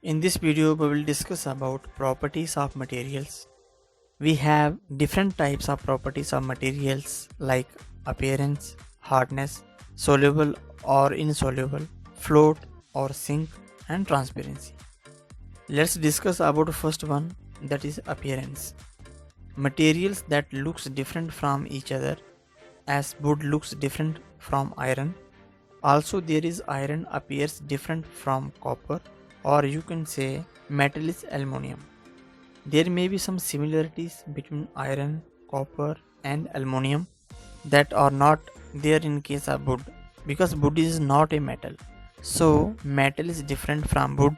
In this video, we will discuss about properties of materials. We have different types of properties of materials like appearance, hardness, soluble or insoluble, float or sink, and transparency. Let's discuss about the first one, that is appearance. Materials that looks different from each other, as wood looks different from iron. Also there is iron appears different from copper, or you can say metal is aluminum. There may be some similarities between iron, copper and aluminum that are not there in case of wood, because wood is not a metal. So metal is different from wood.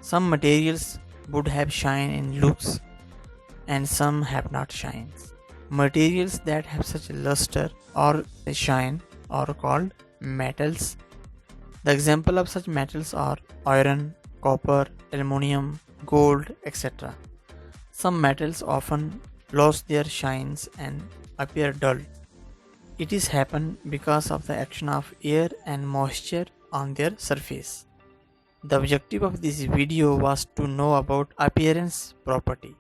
Some materials would have shine in looks and some have not shines. Materials that have such a luster or a shine are called metals. The example of such metals are iron, copper, aluminum, gold, etc. Some metals often lose their shines and appear dull. It is happen because of the action of air and moisture on their surface. The objective of this video was to know about appearance property.